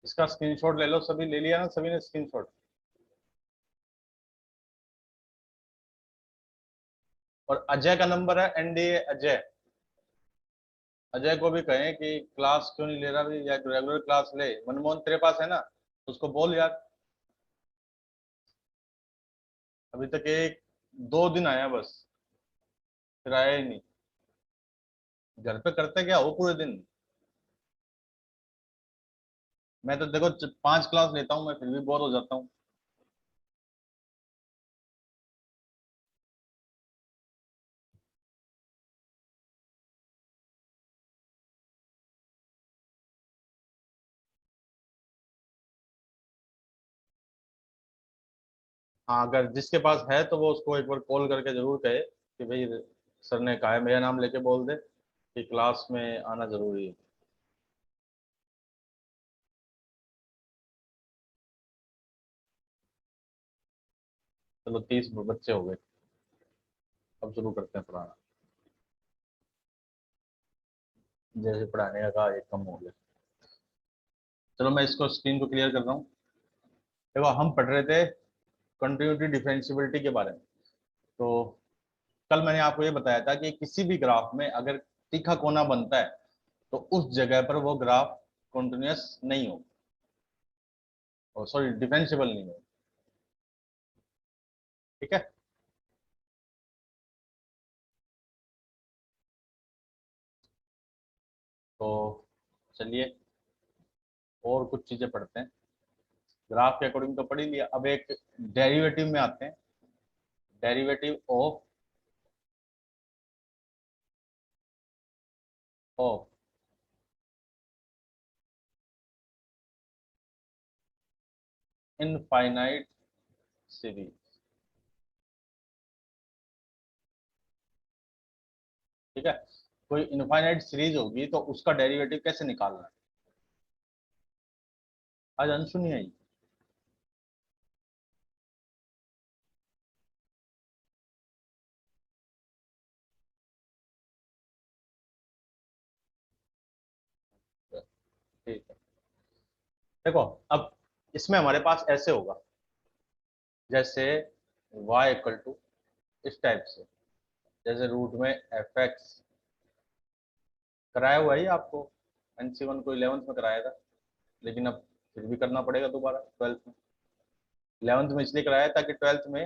इसका स्क्रीनशॉट ले लो, सभी ले लिया ना, सभी ने स्क्रीनशॉट। और अजय का नंबर है, एनडीए अजय। अजय को भी कहें कि क्लास क्यों नहीं ले रहा भाई, या रेगुलर क्लास ले। मनमोहन तेरे पास है ना, उसको बोल यार। अभी तक एक 2 दिन आया बस, फिर आया ही नहीं। घर पे करते क्या हो पूरे दिन? मैं तो देखो 5 क्लास लेता हूँ, मैं फिर भी बोर हो जाता हूँ। हाँ, अगर जिसके पास है तो वो उसको एक बार कॉल करके जरूर कहे कि भाई सर ने कहा है, मेरा नाम लेके बोल दे कि क्लास में आना जरूरी है। चलो 30 बच्चे हो गए, अब शुरू करते हैं पढ़ाना। जैसे पढ़ाने का कहा, एक कम हो गया। चलो मैं इसको स्क्रीन को क्लियर कर रहा हूँ। देखो हम पढ़ रहे थे कंटिन्यूटी डिफरेंशियबिलिटी के बारे में। तो कल मैंने आपको ये बताया था कि किसी भी ग्राफ में अगर तीखा कोना बनता है तो उस जगह पर वो ग्राफ कंटिन्यूअस नहीं हो, सॉरी डिफरेंशियबल नहीं हो। ठीक है। तो चलिए और कुछ चीजें पढ़ते हैं। ग्राफ के अकॉर्डिंग तो पढ़ ही लिया, अब एक डेरिवेटिव में आते हैं। Derivative of infinite series. ठीक है। कोई इनफाइनाइट सीरीज होगी तो उसका डेरिवेटिव कैसे निकालना है? आज अंशु नहीं आई। ठीक है। देखो अब इसमें हमारे पास ऐसे होगा, जैसे y इक्वल टू इस टाइप से, जैसे रूट में एफ एक्स। कराया हुआ है आपको, NC1 को 11th में कराया था, लेकिन अब फिर भी करना पड़ेगा दोबारा 12th में। 11th में इसलिए कराया था कि 12th में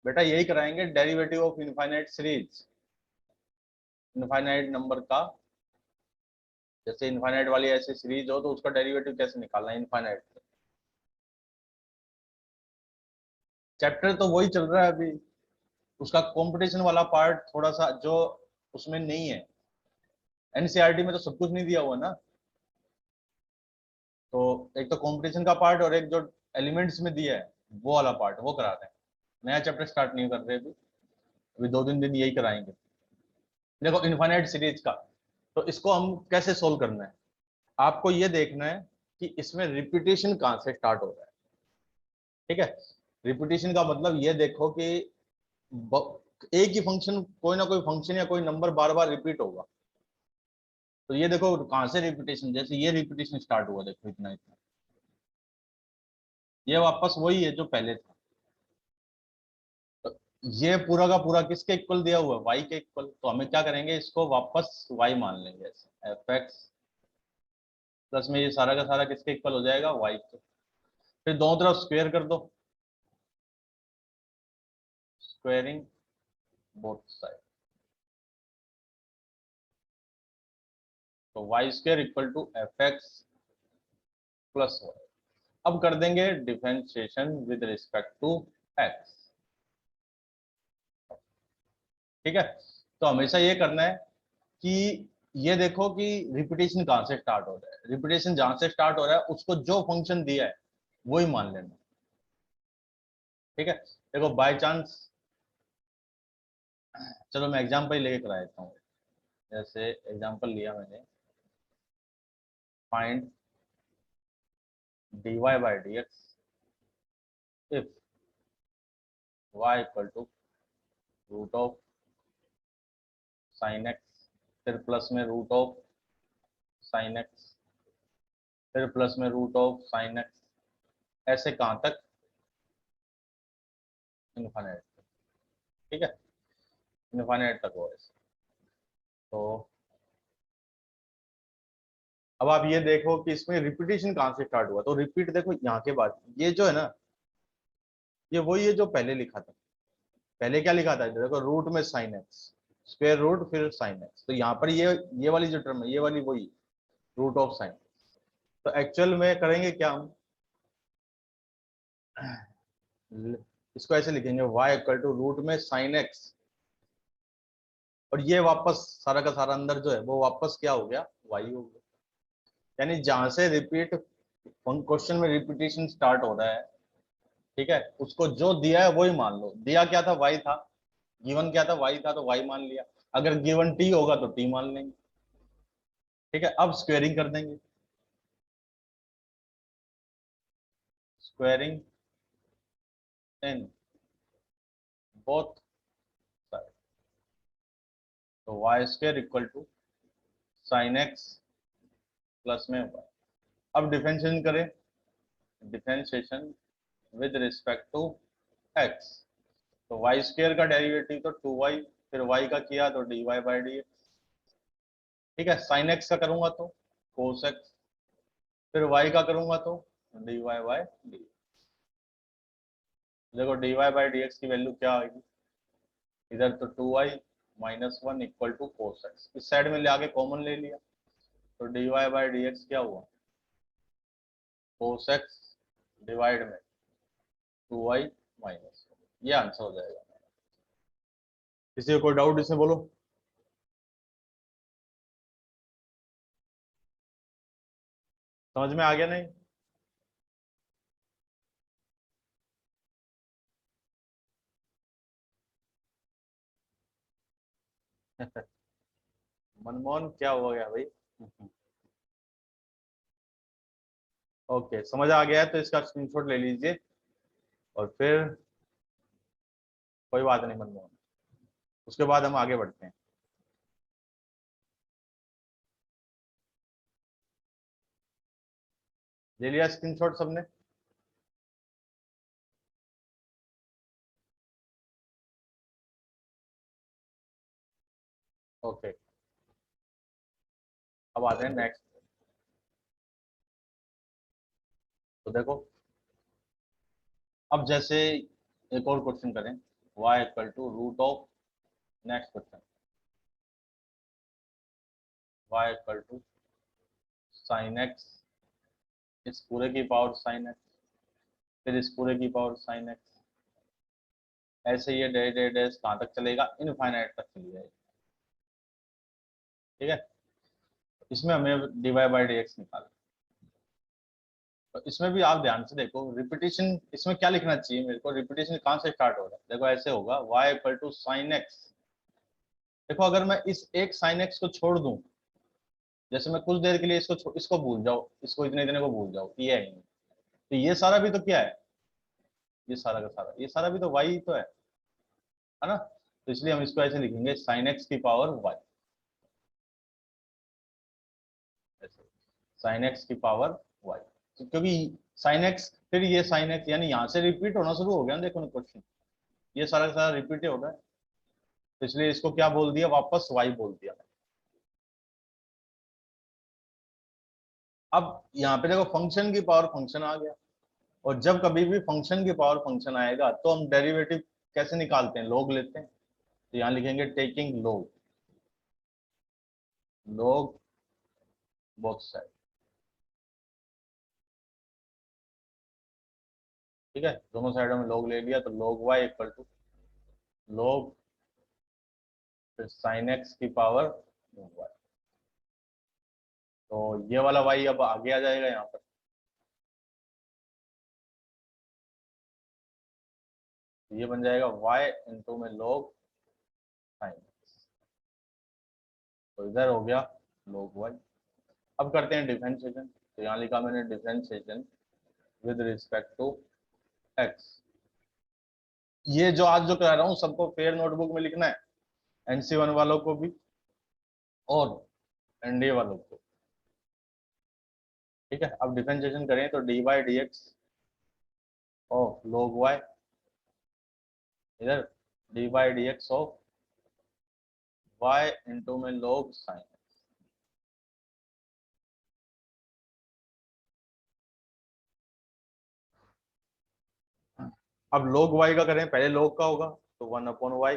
बेटा यही कराएंगे, derivative of infinite series. Infinite number का, जैसे इनफाइनाइट वाली ऐसी सीरीज हो तो उसका डेरिवेटिव कैसे निकालना है इनफाइनाइट। चैप्टर तो वही चल रहा है अभी, उसका कंपटीशन वाला पार्ट थोड़ा सा जो उसमें नहीं है। एनसीईआरटी में तो सब कुछ नहीं दिया हुआ ना। तो एक तो कंपटीशन का पार्ट और एक जो एलिमेंट्स में दिया है वो वाला पार्ट वो करा रहे हैं। नया चैप्टर स्टार्ट नहीं कर रहे अभी, अभी 2 दिन यही कराएंगे। देखो इनफाइनाइट सीरीज का, तो इसको हम कैसे सोल्व करना है, आपको ये देखना है कि इसमें रिपीटेशन कहाँ से स्टार्ट हो रहा है। ठीक है। रिपीटेशन का मतलब ये देखो कि एक ही फंक्शन, कोई ना कोई फंक्शन या कोई नंबर बार बार रिपीट होगा। तो ये देखो कहाँ से रिपीटेशन, जैसे ये रिपीटेशन स्टार्ट हुआ, देखो इतना इतना, ये वापस वही है जो पहले था। तो ये पूरा का पूरा किसके इक्वल दिया हुआ है, वाई के इक्वल। तो हमें क्या करेंगे, इसको वापस वाई मान लेंगे, ऐसे एफ एक्स प्लस में ये सारा का सारा किसके इक्वल हो जाएगा, वाई के। फिर दोनों तरफ स्क्वेयर कर दो, स्क्वेयरिंग बोथ साइड। तो y square equal to f x plus y. अब कर देंगे differentiation with respect to x. ठीक है। तो हमेशा ये करना है कि ये देखो कि रिपीटेशन कहाँ से स्टार्ट हो रहा है, रिपीटेशन जहां से स्टार्ट हो रहा है उसको जो फंक्शन दिया है वही मान लेना। ठीक है। देखो बाय चांस, चलो मैं एग्जांपल लेके करा देता हूँ। जैसे एग्जांपल लिया मैंने, find dy by D x if y equal to root of sine x, फिर प्लस में रूट ऑफ साइन एक्स, फिर प्लस में रूट ऑफ साइन एक्स, ऐसे कहां तक, इनफाइनाइट, ठीक है, इनफाइनाइट तक हो ऐसे। तो अब आप ये देखो कि इसमें रिपीटेशन कहां से स्टार्ट हुआ, तो रिपीट देखो यहाँ के बाद ये जो है ना, ये वही है जो पहले लिखा था। पहले क्या लिखा था, देखो रूट में साइन एक्स, स्क्वायर रूट फिर साइन एक्स, तो यहाँ पर ये वाली जो टर्म है ये वाली वही रूट ऑफ साइन। तो एक्चुअल में करेंगे क्या हम, इसको ऐसे लिखेंगे y इक्वल टू रूट में साइन एक्स, और ये वापस सारा का सारा अंदर जो है वो वापस क्या हो गया, y हो गया। यानी जहां से रिपीट क्वेश्चन में रिपीटेशन स्टार्ट हो रहा है, ठीक है, उसको जो दिया है वही मान लो। दिया क्या था, y था, गिवन क्या था, y था, तो y मान लिया। अगर गिवन t होगा तो t मान लेंगे, ठीक है। अब स्क्वेयरिंग कर देंगे, स्क्वेयरिंग इन बोथ साइड, तो y square equal to sine x plus में y। अब डिफरेंशिएशन करें, differentiation with respect to x, तो वाई स्क्वेयर का डेरिवेटिव तो 2y, फिर y का किया तो dy बाई डी एक्स, ठीक है। साइन एक्स का करूंगा तो कोस एक्स, फिर y का करूंगा तो dy बाई डी। देखो dy बाई डी एक्स की वैल्यू क्या आएगी, इधर तो 2y minus one equal to cos x, इस साइड में ले आके कॉमन ले लिया, तो dy बाई डी एक्स क्या हुआ, कोस एक्स डिवाइड में 2y माइनस, ये आंसर हो जाएगा। किसी को कोई डाउट इसमें बोलो। समझ में आ गया नहीं? मनमोहन क्या हो गया भाई? ओके, समझ आ गया है तो इसका स्क्रीनशॉट ले लीजिए, और फिर कोई बात नहीं मनमोहन, उसके बाद हम आगे बढ़ते हैं। ले लिया स्क्रीनशॉट सबने? ओके, अब आते हैं नेक्स्ट। तो देखो, अब जैसे एक और क्वेश्चन करें, y equal to root of, next question, y equal to sine x, इस पूरे की पावर साइन एक्स, फिर इस पूरे की पावर साइन एक्स, ऐसे ये डे डे डेस कहाँ तक चलेगा, इनफाइनाइट तक चली जाएगी, ठीक है। इसमें हमें डीवाई बाई डी एक्स निकालना, तो इसमें भी आप ध्यान से देखो, रिपीटेशन इसमें क्या लिखना चाहिए मेरे को, रिपीटेशन कहाँ से स्टार्ट हो रहा है, देखो ऐसे होगा y equal to sine x. देखो अगर मैं इस एक साइन एक्स को छोड़ दूं, जैसे मैं कुछ देर के लिए इसको भूल जाओ, इसको इतने इतने को भूल जाओ, ये है ही नहीं, तो ये सारा भी तो क्या है, ये सारा का सारा, ये सारा भी तो y तो है ना। तो इसलिए हम इसको ऐसे लिखेंगे साइन एक्स की पावर y, साइन एक्स की पावर y, क्योंकि साइन एक्स फिर ये साइन एक्स, यानी यहाँ से रिपीट होना शुरू हो गया ना, देखो ना क्वेश्चन, ये सारा का सारा रिपीट ही होगा, तो इसलिए इसको क्या बोल दिया, वापस y बोल दिया। अब यहाँ पे देखो फंक्शन की पावर फंक्शन आ गया, और जब कभी भी फंक्शन की पावर फंक्शन आएगा तो हम डेरिवेटिव कैसे निकालते हैं, लॉग लेते हैं, तो यहाँ लिखेंगे taking log, log both side, ठीक है, दोनों साइडों में लॉग ले लिया, तो log y equal to log फिर साइन एक्स की पावर y, तो ये वाला y अब आगे आ जाएगा यहाँ पर, तो ये बन जाएगा y इंटू में लॉग साइन एक्स, तो इधर हो गया log y। अब करते हैं डिफरेंशिएशन, तो यहाँ लिखा मैंने differentiation with respect to x। ये जो आज जो करा रहा हूँ सबको फेयर नोटबुक में लिखना है, NC1 वालों को भी और NDA वालों को, ठीक है, अब डिफरेंशिएशन करें तो D y d x of log y, इधर d y d x of y into में log साइन। अब log y का करें, पहले log का होगा तो 1/y,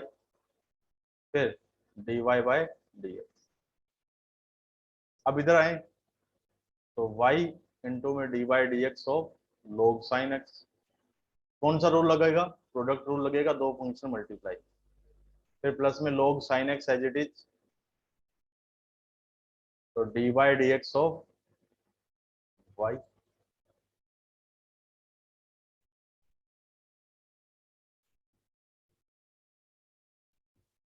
फिर dy बाय dx। अब इधर आए तो y इंटू में D by D x of log sine x। कौन सा रूल लगेगा? प्रोडक्ट रूल लगेगा, दो फंक्शन मल्टीप्लाई, फिर प्लस में log sine x as it is, तो D by D x of y।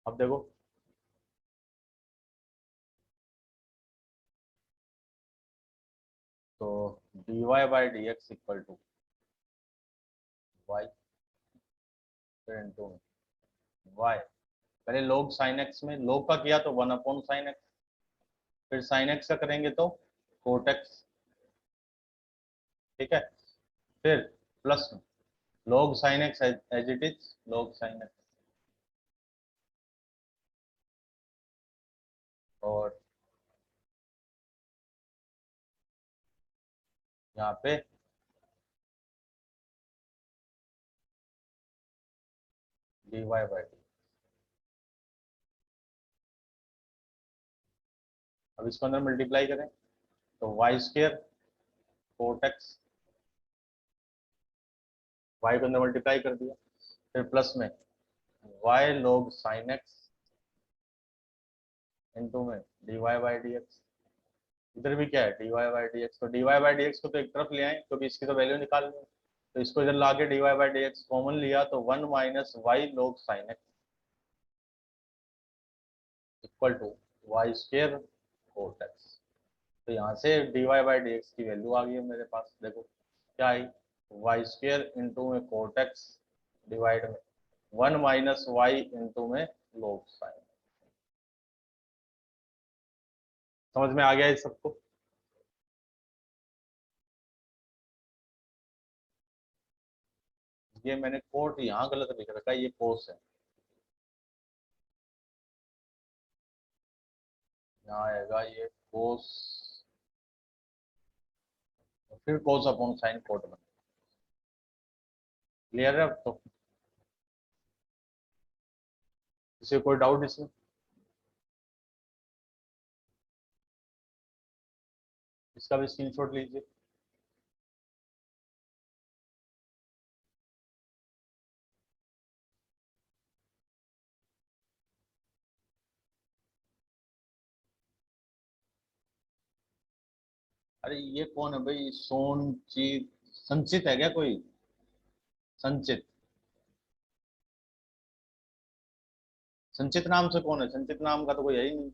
अब देखो तो D Y by D X equal to Y, फिर इंटू वाई, पहले log साइन एक्स में log का किया तो 1/sin x, फिर साइन एक्स का करेंगे तो कोट एक्स। ठीक है, फिर प्लस में log sign x as it is log sign x, और यहाँ पे डी वाई बाई डी। अब इसको अंदर मल्टीप्लाई करें तो y square cot x, y को अंदर मल्टीप्लाई कर दिया, फिर प्लस में y log sign x into में d Y by D x. इधर भी क्या है, d Y by D x, तो D Y by D x को तो एक तरफ ले आए क्योंकि इसकी तो वैल्यू निकालनी है, तो इसको इधर लाके d Y by D x common लिया तो 1 - y log साइन एक्स equal to y square cot x. तो यहाँ से d Y by D x की वैल्यू आ गई है मेरे पास, देखो क्या आई, वाई स्क्र इंटू में कोट एक्स डिवाइड में 1 - y इंटू में log साइन। समझ में आ गया इस सबको? ये मैंने कोट यहाँ गलत लिख रखा है, ये कोस है, यहाँ आएगा ये कोस, फिर कोस अपॉन साइन कोट बन। क्लियर है अब? तो किसी कोई डाउट इसमें? इसका भी स्क्रीनशॉट लीजिए। अरे ये कौन है भाई, सोनचित, संचित है क्या कोई? संचित, संचित नाम से कौन है? संचित नाम का तो कोई है ही नहीं।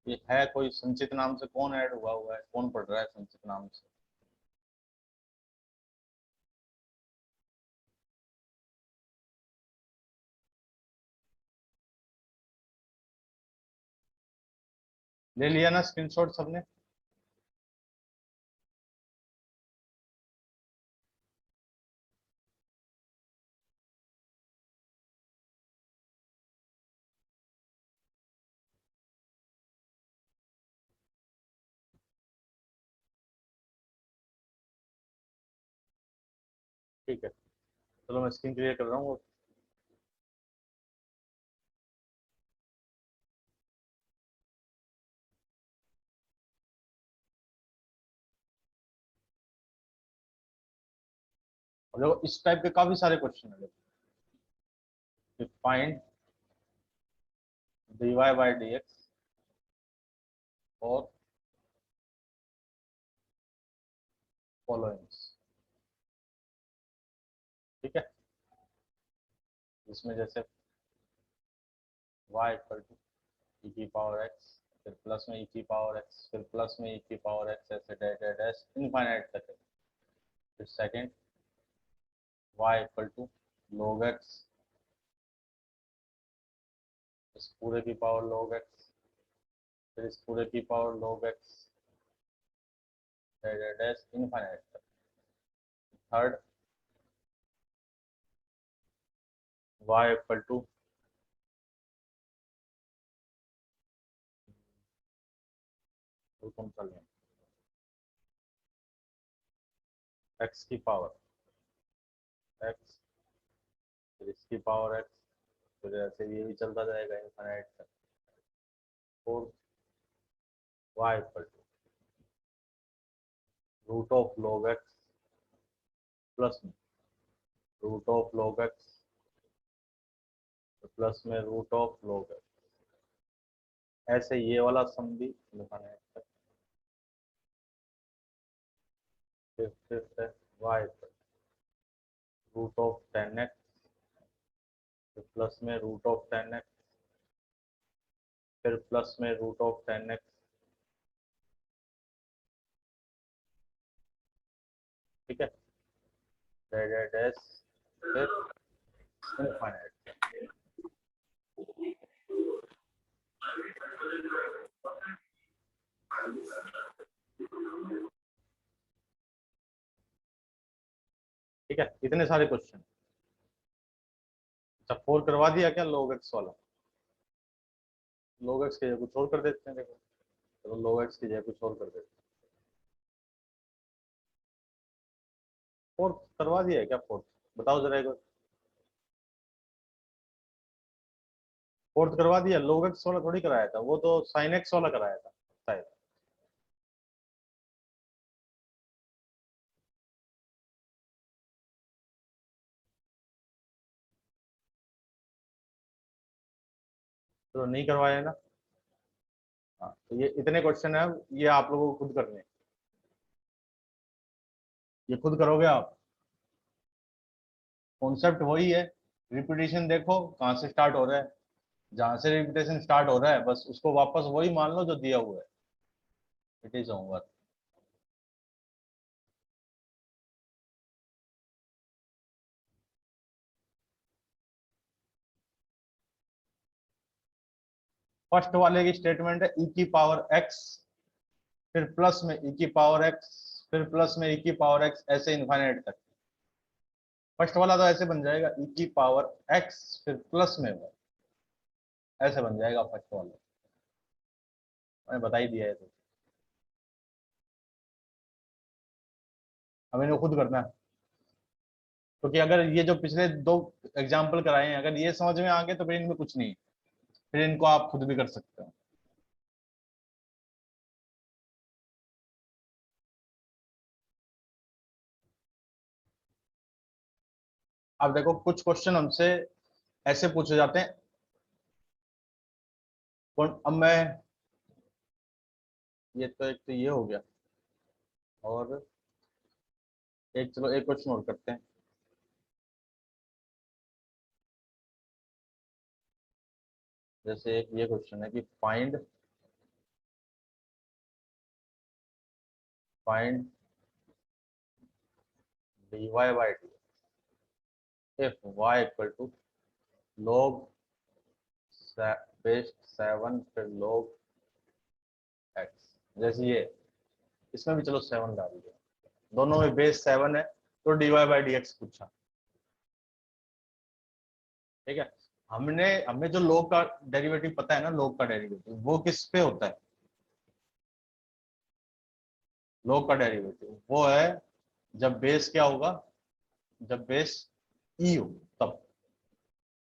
ये है कोई संचित नाम से, कौन ऐड हुआ हुआ है, कौन पढ़ रहा है संचित नाम से? ले लिया ना स्क्रीनशॉट सबने? ठीक है, चलो मैं स्क्रीन क्लियर कर रहा हूँ। और देखो इस टाइप के काफी सारे क्वेश्चन है। Find dy by D x और फॉलोइंग्स। ठीक है, इसमें जैसे y इक्वल टू ई की पावर एक्स, फिर प्लस में ई की पावर एक्स, फिर प्लस में ई की पावर एक्स, ऐसे डैश डैश डैश इनफाइनाइट तक है। फिर second y equal to log x, इस पूरे की पावर log x, फिर इस पूरे की power log x, dash dash dash infinite तक। थर्ड y इक्वल टू कौन सा लें, x की पावर x, फिर इसकी पावर x, फिर ऐसे ये भी चलता जाएगा इनफाइनाइट तक। Fourth y equal to root of log x plus में root of log x plus में रूट ऑफ log x, ऐसे ये वाला सम भी इनफाइनाइट तक। फिफ्थ है y equal root of 10x plus में रूट ऑफ 10x, फिर प्लस में रूट ऑफ 10x, ठीक है, डैश डैश फिर इनफाइनाइट। ठीक है, इतने सारे क्वेश्चन। अच्छा, 4 करवा दिया क्या log x वाला? log x की जगह कुछ और कर देते हैं, देखो तो log x की जगह कुछ और कर देते हैं। फोर्थ करवा दिया है क्या? फोर्थ बताओ जरा एक बार। फोर्थ करवा दिया, log x वाला थोड़ी कराया था, वो तो sin x वाला कराया था शायद। तो नहीं करवाया ना। हाँ, तो ये इतने क्वेश्चन है, ये आप लोगों को खुद करने हैं। ये खुद करोगे आप, कॉन्सेप्ट वही है। रिपीटेशन देखो कहाँ से स्टार्ट हो रहा है, जहां से रिपीटेशन स्टार्ट हो रहा है बस उसको वापस वही मान लो जो दिया हुआ है। It is homework. फर्स्ट वाले की स्टेटमेंट है ई की पावर एक्स, फिर प्लस में ई की पावर एक्स, फिर प्लस में ई की पावर एक्स, ऐसे इनफाइनाइट तक। फर्स्ट वाला तो ऐसे बन जाएगा ई की पावर एक्स फिर प्लस में वो, ऐसे बन जाएगा फर्स्ट वाला। मैंने बता ही दिया है तो अब इनको खुद करना है। क्योंकि अगर ये जो पिछले दो एग्जाम्पल कराए हैं अगर ये समझ में आ गए तो फिर इनमें कुछ नहीं है, फिर इनको आप खुद भी कर सकते हो। अब देखो कुछ क्वेश्चन हमसे ऐसे पूछे जाते हैं। अब मैं, ये तो एक तो ये हो गया, और एक चलो एक क्वेश्चन और करते हैं। जैसे एक ये क्वेश्चन है कि find dy by dy if y equal to log base 7 फिर log x। जैसे ये इसमें भी चलो 7 डाल दिया, दोनों में बेस 7 है तो dy by dx पूछा। ठीक है, हमने हमें जो log का डेरिवेटिव पता है ना, log का डेरिवेटिव वो किस पे होता है? log का डेरिवेटिव वो है जब बेस क्या होगा, जब बेस ई हो तब।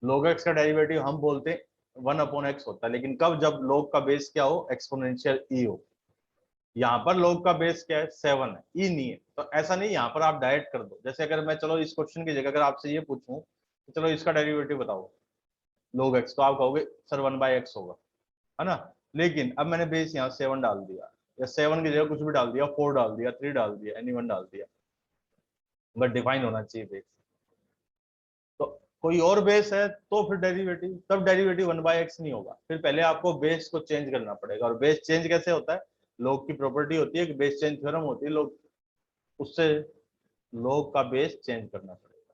log x का डेरिवेटिव हम बोलते हैं 1/x होता है, लेकिन कब? जब log का बेस क्या हो, एक्सपोनेंशियल ई हो। यहाँ पर log का बेस क्या है, 7 है, ई नहीं है, तो ऐसा नहीं यहाँ पर आप डायरेक्ट कर दो। जैसे अगर मैं चलो इस क्वेश्चन की जगह अगर आपसे ये पूछूं तो चलो इसका डेरिवेटिव बताओ log x, तो आप कहोगे सर 1/x होगा, है ना। लेकिन अब मैंने बेस यहाँ 7 डाल दिया, या 7 की जगह कुछ भी डाल दिया, 4 डाल दिया, 3 डाल दिया, एनी वन डाल दिया, बट डिफाइन होना चाहिए बेस। तो कोई और बेस है तो फिर डेरिवेटिव, तब डेरिवेटिव 1/x नहीं होगा, फिर पहले आपको बेस को चेंज करना पड़ेगा। और बेस चेंज कैसे होता है, लॉग की प्रॉपर्टी होती है कि बेस चेंज थ्योरम होती है, लॉग उससे लॉग का बेस चेंज करना पड़ेगा।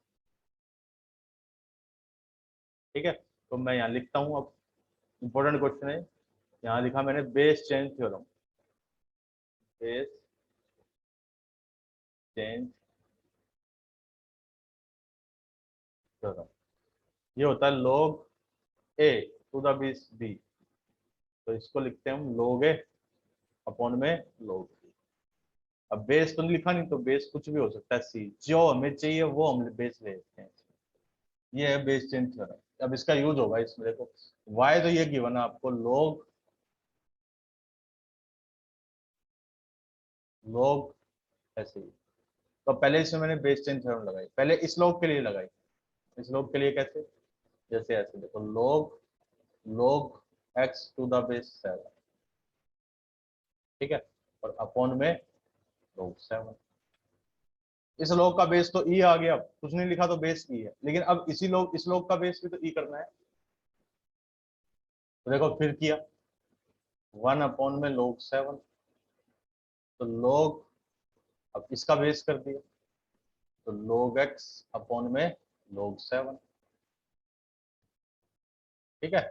ठीक है, तो मैं यहाँ लिखता हूँ, अब इंपॉर्टेंट क्वेश्चन है, यहाँ लिखा मैंने base change theorem, base change theorem, ये होता है log a to the base b, तो इसको लिखते हैं हम log a अपॉन में log b। अब बेस तो लिखा नहीं, तो बेस कुछ भी हो सकता है, c, जो हमें चाहिए वो हम बेस ले लेते हैं। ये है बेस चेंज थ्योरम। अब इसका यूज होगा इसमें, देखो y तो ये गिवन है आपको, log ऐसे ही, तो पहले इसमें मैंने बेस चेंज थ्योरम लगाई, पहले इस log के लिए लगाई, इस log के लिए कैसे, जैसे ऐसे देखो log x to the base 7, ठीक है, और अपॉन में log 7। इस log का बेस तो e आ गया, अब कुछ नहीं लिखा तो बेस e है, लेकिन अब इस log का बेस भी तो e करना है, तो देखो फिर किया 1 अपॉन में log 7, तो log, अब इसका बेस कर दिया, तो log x अपॉन में log 7, ठीक है,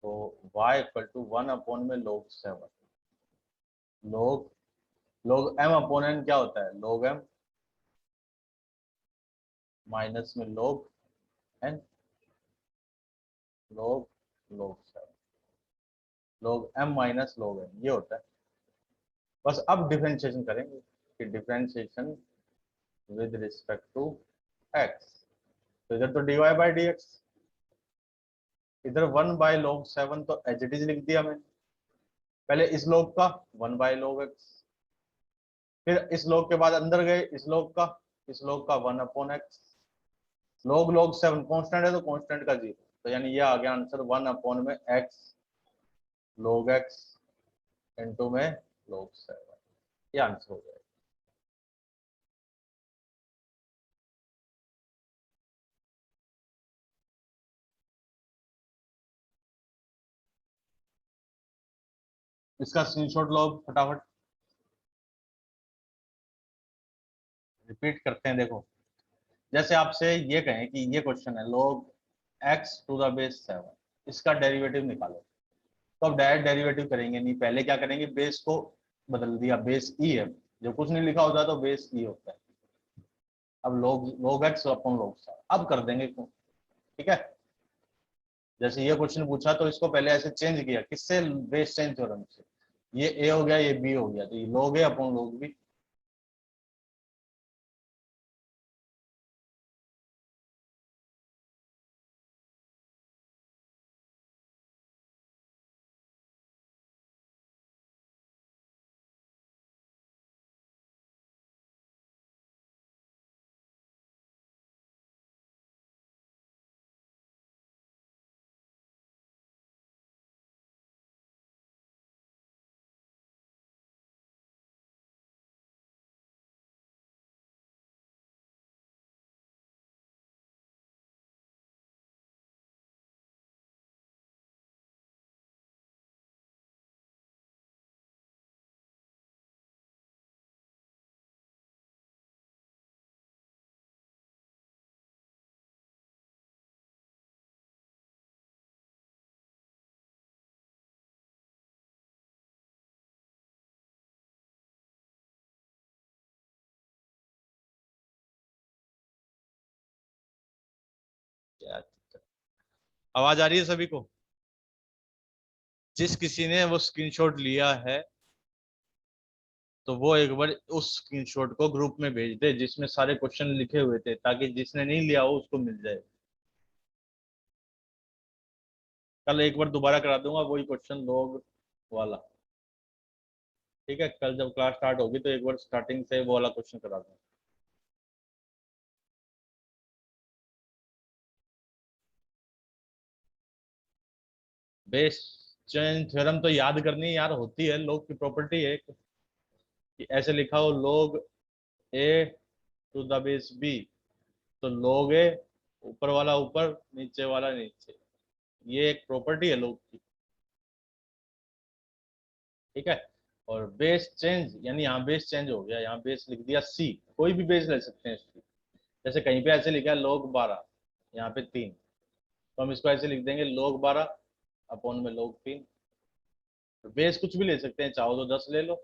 तो y इक्वल टू 1 अपॉन में log 7, log log m upon n क्या होता है, log m माइनस में log n, log 7, log m minus log n, ये होता है। बस अब डिफरेंशिएशन करेंगे कि differentiation with respect to x, तो इधर तो dy बाई डी एक्स, इधर 1/log 7, तो एज इट इज लिख दिया मैंने, पहले इस log का 1/log x, फिर इस log के बाद अंदर गए इस log का 1 अपॉन एक्स, log 7 कांस्टेंट है तो कांस्टेंट का 0, तो यानी ये आ गया आंसर 1 अपॉन में x log x इंटू में log 7, ये आंसर हो जाएगा। इसका स्क्रीनशॉट लो फटाफट, रिपीट करते हैं। देखो जैसे आपसे ये कहें कि ये क्वेश्चन है log x to the base 7, इसका डेरिवेटिव निकालो, तो अब डायरेक्ट डेरिवेटिव करेंगे नहीं, पहले क्या करेंगे, बेस को बदल दिया, बेस ई है, जो कुछ नहीं लिखा होता तो बेस ई होता है, अब log x अपन log 7 अब कर देंगे, ठीक है। जैसे ये क्वेश्चन पूछा तो इसको पहले ऐसे चेंज किया, किससे, बेस चेंज थ्योरम से, ये a हो गया, ये b हो गया, तो ये log a upon log b, आवाज आ रही है सभी को, जिस किसी ने वो स्क्रीनशॉट लिया है तो वो एक बार उस स्क्रीनशॉट को ग्रुप में भेज दे जिसमें सारे क्वेश्चन लिखे हुए थे, ताकि जिसने नहीं लिया हो उसको मिल जाए। कल एक बार दोबारा करा दूंगा वही क्वेश्चन लॉग वाला, ठीक है, कल जब क्लास स्टार्ट होगी तो एक बार स्टार्टिंग से वो वाला क्वेश्चन करा दूंगा। बेस चेन थ्योरम तो याद करनी यार होती है, लॉग की प्रॉपर्टी है कि ऐसे लिखा हो log a to the base b, तो log a ऊपर वाला ऊपर, नीचे वाला नीचे, ये एक प्रॉपर्टी है लोग की, ठीक है। और बेस चेंज, यानी यहाँ बेस चेंज हो गया, यहाँ बेस लिख दिया सी, कोई भी बेस ले सकते हैं इसकी। जैसे कहीं पे ऐसे लिखा है log 12, यहाँ पे 3, तो हम इसको ऐसे लिख देंगे log 12 अपॉन में log 3। तो बेस कुछ भी ले सकते हैं, चाहो तो 10 ले लो,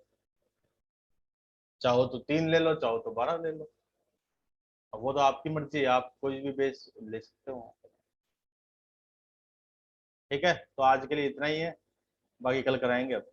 चाहो तो 3 ले लो, चाहो तो 12 ले लो। अब वो तो आपकी मर्जी है, आप कोई भी बेस ले सकते हो। ठीक है, तो आज के लिए इतना ही है, बाकी कल कराएंगे अब।